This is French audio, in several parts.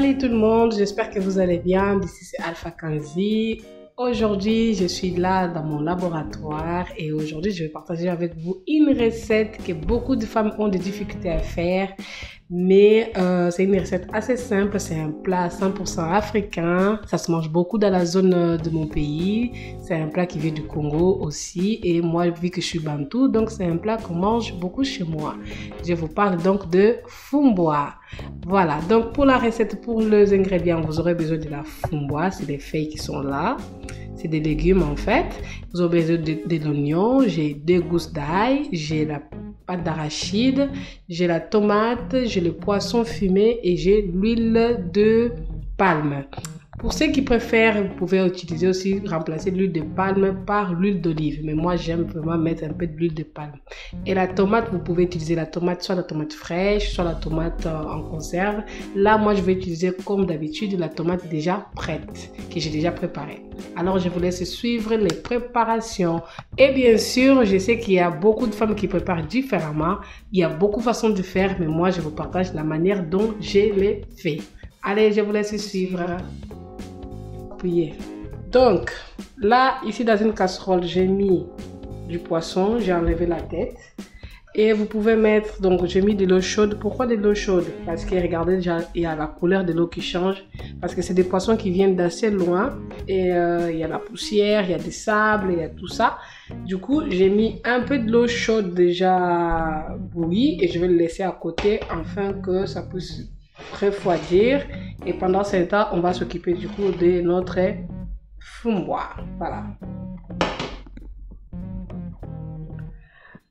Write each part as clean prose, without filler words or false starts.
Salut tout le monde, j'espère que vous allez bien. Ici c'est Alpha Kanzi. Aujourd'hui, je suis là dans mon laboratoire et aujourd'hui, je vais partager avec vous une recette que beaucoup de femmes ont des difficultés à faire. Mais c'est une recette assez simple, c'est un plat 100% africain. Ça se mange beaucoup dans la zone de mon pays. C'est un plat qui vient du Congo aussi. Et moi, vu que je suis bantou, donc c'est un plat qu'on mange beaucoup chez moi. Je vous parle donc de fumboa. Voilà, donc pour la recette, pour les ingrédients, vous aurez besoin de la fumboa. C'est des feuilles qui sont là. C'est des légumes en fait. Vous aurez besoin de l'oignon, j'ai 2 gousses d'ail, j'ai la pâte d'arachide, j'ai la tomate, j'ai le poisson fumé et j'ai l'huile de palme. Pour ceux qui préfèrent, vous pouvez utiliser aussi, remplacer l'huile de palme par l'huile d'olive. Mais moi, j'aime vraiment mettre un peu d'huile de palme. Et la tomate, vous pouvez utiliser la tomate, soit la tomate fraîche, soit la tomate en conserve. Là, moi, je vais utiliser comme d'habitude la tomate déjà prête, que j'ai déjà préparée. Alors, je vous laisse suivre les préparations. Et bien sûr, je sais qu'il y a beaucoup de femmes qui préparent différemment. Il y a beaucoup de façons de faire, mais moi, je vous partage la manière dont je l'ai fait. Allez, je vous laisse suivre. Donc là, ici dans une casserole, j'ai mis du poisson, j'ai enlevé la tête. Et vous pouvez mettre, donc j'ai mis de l'eau chaude. Pourquoi de l'eau chaude? Parce que regardez déjà, il y a la couleur de l'eau qui change. Parce que c'est des poissons qui viennent d'assez loin. Et il y a la poussière, il y a des sables, il y a tout ça. Du coup, j'ai mis un peu de l'eau chaude déjà bouillie. Et je vais le laisser à côté afin que ça puisse refroidir. Et pendant ce temps, on va s'occuper du coup de notre fumboa. Voilà.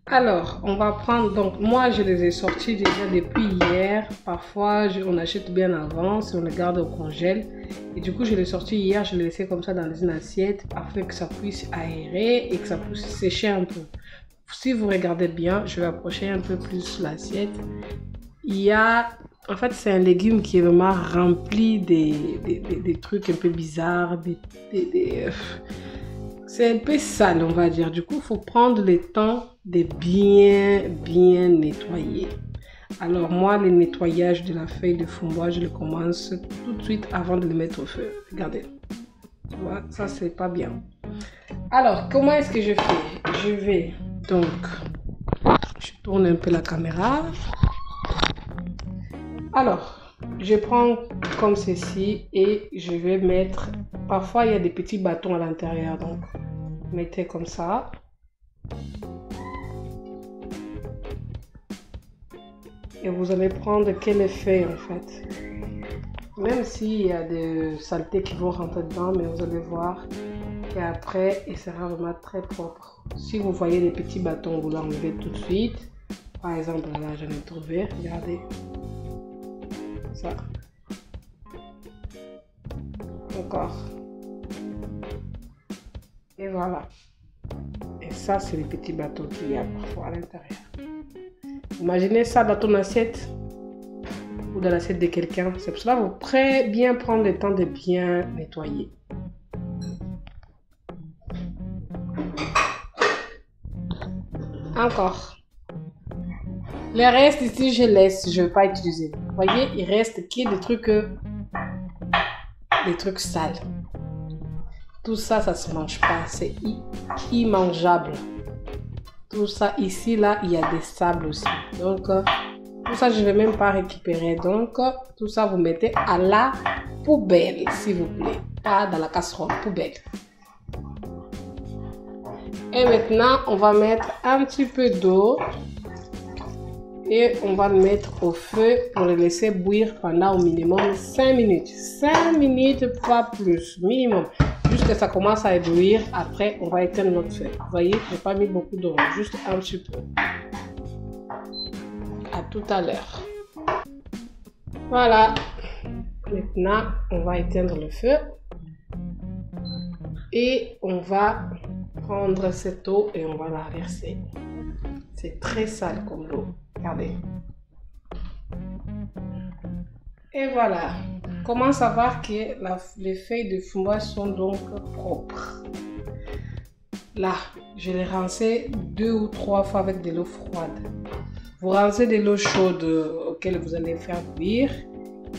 Alors, on va prendre, donc moi je les ai sortis déjà depuis hier. Parfois, on achète bien avant, si on les garde au congèle. Et du coup, je l'ai sorti hier, je l'ai laissé comme ça dans une assiette afin que ça puisse aérer et que ça puisse sécher un peu. Si vous regardez bien, je vais approcher un peu plus l'assiette. Il y a, en fait, c'est un légume qui est vraiment rempli des trucs un peu bizarres, c'est un peu sale, on va dire. Du coup, il faut prendre le temps de bien nettoyer. Alors moi, le nettoyage de la feuille de fumboa, je le commence tout de suite avant de le mettre au feu. Regardez. Tu vois, ça, c'est pas bien. Alors, comment est-ce que je fais? Je vais donc... Je tourne un peu la caméra. Alors, je prends comme ceci et je vais mettre... Parfois, il y a des petits bâtons à l'intérieur, donc mettez comme ça. Et vous allez prendre quel effet en fait. Même s'il y a des saletés qui vont rentrer dedans, mais vous allez voir qu'après, il sera vraiment très propre. Si vous voyez des petits bâtons, vous l'enlevez tout de suite. Par exemple, là, j'en ai trouvé. Regardez. Ça. Encore. Et voilà. Et ça, c'est les petits bateaux qu'il y a parfois à l'intérieur. Imaginez ça dans ton assiette ou dans l'assiette de quelqu'un. C'est pour cela qu'il faut bien prendre le temps de bien nettoyer. Encore. Le reste ici, je laisse. Je ne vais pas utiliser. Vous voyez, il reste des trucs sales. Tout ça, ça se mange pas. C'est immangeable. Tout ça, ici, là, il y a des sables aussi. Donc, tout ça, je ne vais même pas récupérer. Donc, tout ça, vous mettez à la poubelle, s'il vous plaît. Pas dans la casserole, poubelle. Et maintenant, on va mettre un petit peu d'eau. Et on va le mettre au feu pour le laisser bouillir pendant au minimum 5 minutes. 5 minutes, pas plus, minimum. Jusqu'à ça commence à éblouir. Après, on va éteindre notre feu. Vous voyez, je n'ai pas mis beaucoup d'eau, juste un petit peu. À tout à l'heure. Voilà. Maintenant, on va éteindre le feu. Et on va prendre cette eau et on va la verser. C'est très sale comme l'eau. Regardez. Et voilà. Comment savoir que les feuilles de fumboa sont donc propres? Là, je les rincé 2 ou 3 fois avec de l'eau froide. Vous rincez de l'eau chaude auquel vous allez faire bouillir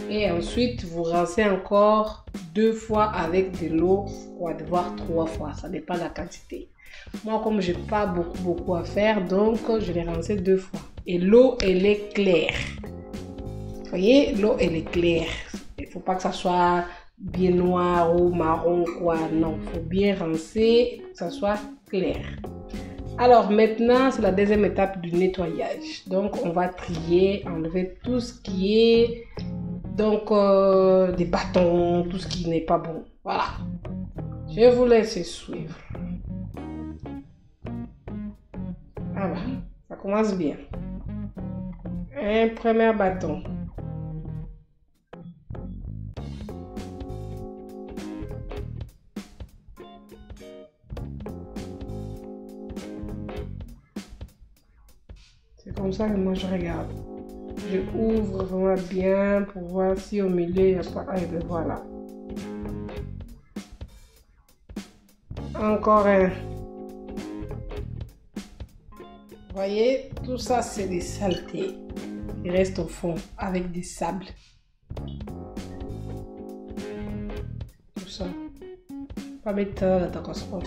Et ensuite, vous rincez encore 2 fois avec de l'eau, voire 3 fois. Ça dépend de la quantité. Moi, comme je n'ai pas beaucoup à faire, donc je l'ai rincé 2 fois. Et l'eau, elle est claire. Vous voyez, l'eau, elle est claire. Il ne faut pas que ça soit bien noir ou marron, quoi. Non, il faut bien rincer, que ça soit clair. Alors maintenant, c'est la deuxième étape du nettoyage. Donc, on va trier, enlever tout ce qui est donc des bâtons, tout ce qui n'est pas bon. Voilà. Je vous laisse suivre. Ah bah, ça commence bien. Un premier bâton. C'est comme ça que moi je regarde. Je ouvre vraiment bien pour voir si au milieu il n'y a pas... Ah, ben voilà. Encore un. Vous voyez, tout ça c'est des saletés. Il reste au fond avec des sables. Tout ça. Pas mettre dans ta casserole.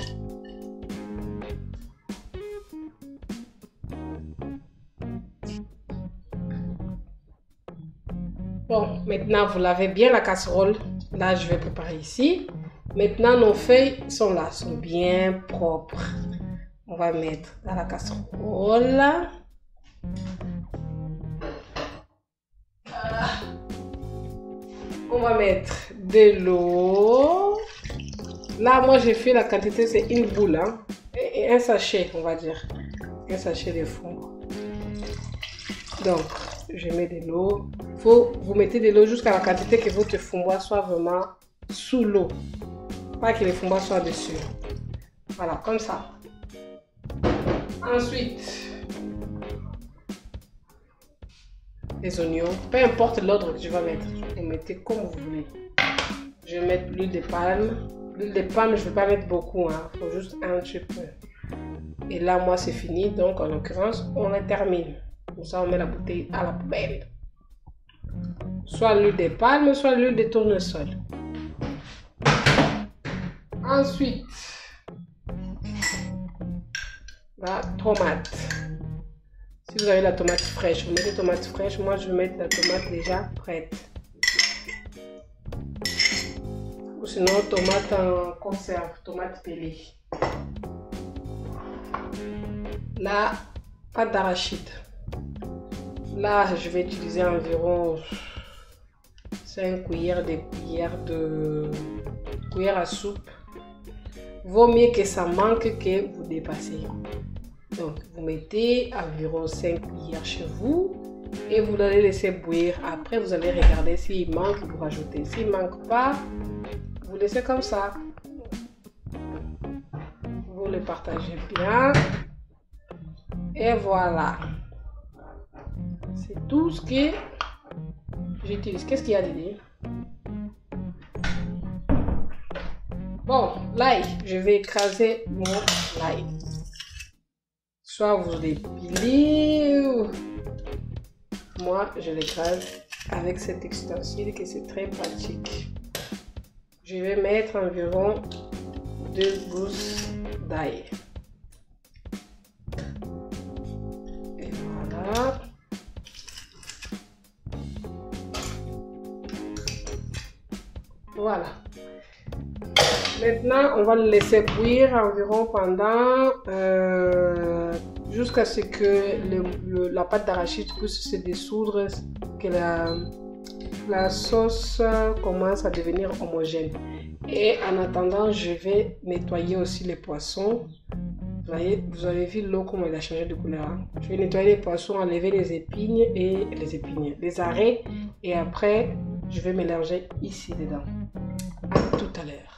Bon, maintenant vous lavez bien la casserole. Là, je vais préparer ici. Maintenant, nos feuilles sont là, sont bien propres. On va mettre dans la casserole. On va mettre de l'eau. Là, moi, j'ai fait la quantité, c'est une boule. Hein, et un sachet, on va dire. Un sachet de fond. Donc, je mets de l'eau. Vous mettez de l'eau jusqu'à la quantité que votre fumbois soit vraiment sous l'eau. Pas que les fumbois soient dessus. Voilà, comme ça. Ensuite, les oignons. Peu importe l'ordre que je vais mettre. Vous mettez comme vous voulez. Je vais mettre l'huile de palme. L'huile de palme, je ne vais pas mettre beaucoup. Il faut juste un petit peu. Et là, moi, c'est fini. Donc, en l'occurrence, on la termine. Comme ça, on met la bouteille à la poubelle. Soit l'huile de palme, soit l'huile de tournesol. Ensuite, la tomate. Si vous avez la tomate fraîche, vous mettez la tomate fraîche. Moi, je vais mettre la tomate déjà prête. Ou sinon, tomate en conserve, tomate pelée. La pâte d'arachide. Là, je vais utiliser environ 5 cuillères cuillères à soupe. Vaut mieux que ça manque que vous dépassez. Donc, vous mettez environ 5 cuillères chez vous et vous allez laisser bouillir. Après, vous allez regarder s'il manque, vous rajoutez. S'il ne manque pas, vous laissez comme ça. Vous le partagez bien. Et voilà. C'est tout ce que j'utilise. Qu'est-ce qu'il y a dedans? Bon, l'ail, je vais écraser mon l'ail. Soit vous l'épilez, moi je l'écrase avec cet ustensile que c'est très pratique. Je vais mettre environ 2 gousses d'ail. Et voilà. Voilà. Maintenant, on va le laisser bouillir environ pendant jusqu'à ce que la pâte d'arachide puisse se dissoudre, que la sauce commence à devenir homogène. Et en attendant, je vais nettoyer aussi les poissons. Vous avez vu l'eau comment elle a changé de couleur. Hein? Je vais nettoyer les poissons, enlever les épines et les arrêts. Et après, je vais mélanger ici dedans. À tout à l'heure.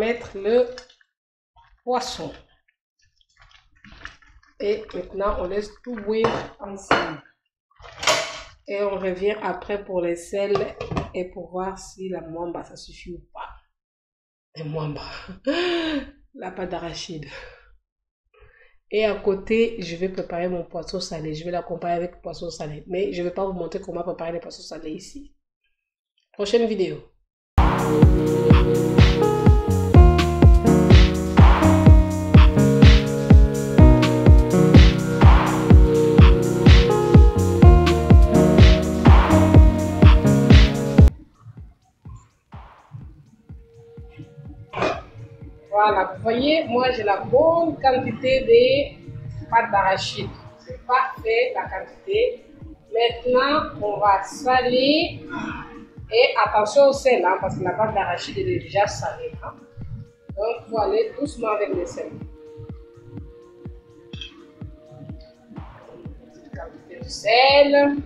mettre le poisson. Et maintenant, on laisse tout bouillir ensemble. Et on revient après pour les sels et pour voir si la mwamba, ça suffit ou pas. La mwamba, la pâte d'arachide. Et à côté, je vais préparer mon poisson salé. Je vais l'accompagner avec poisson salé. Mais je ne vais pas vous montrer comment préparer les poissons salés ici. Prochaine vidéo. Voilà, vous voyez, moi j'ai la bonne quantité de pâte d'arachide. C'est parfait la quantité. Maintenant, on va saler. Et attention au sel, hein, parce que la pâte d'arachide est déjà salée. Hein. Donc, il faut aller doucement avec le sel. Une quantité de sel.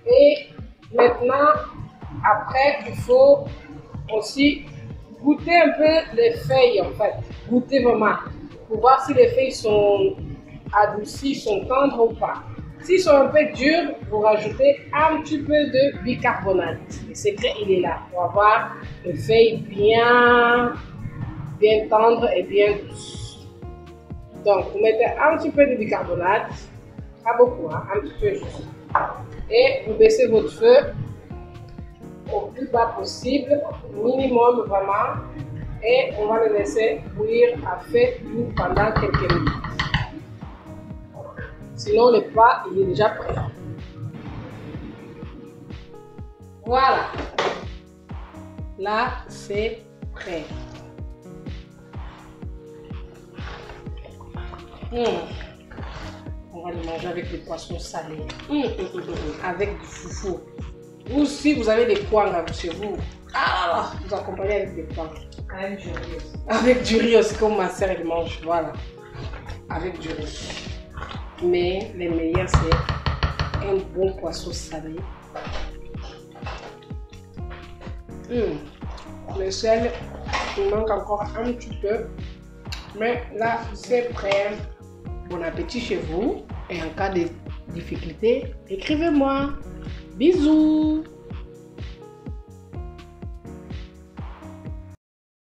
Et maintenant, après, il faut aussi goûter un peu les feuilles, en fait. Goûter vraiment. Pour voir si les feuilles sont adoucies, sont tendres ou pas. S'ils sont un peu durs, vous rajoutez un petit peu de bicarbonate. Le secret, il est là, pour avoir les feuilles bien tendres et bien douces. Donc, vous mettez un petit peu de bicarbonate, pas beaucoup, hein, un petit peu juste. Et vous baissez votre feu au plus bas possible, minimum vraiment. Et on va le laisser bouillir à feu doux pendant quelques minutes. Sinon, le plat, il est déjà prêt. Voilà. Là, c'est prêt. On va le manger avec des poissons salés. Avec du foufou. Ou si vous avez des poings chez vous, vous accompagnez avec des poings. Avec du riz aussi. Avec du riz aussi, comme ma sœur elle mange. Voilà. Avec du riz. Mais les meilleurs, c'est un bon poisson salé. Le sel, il manque encore un petit peu. Mais là, c'est prêt. Bon appétit chez vous. Et en cas de difficulté, écrivez-moi. Bisous.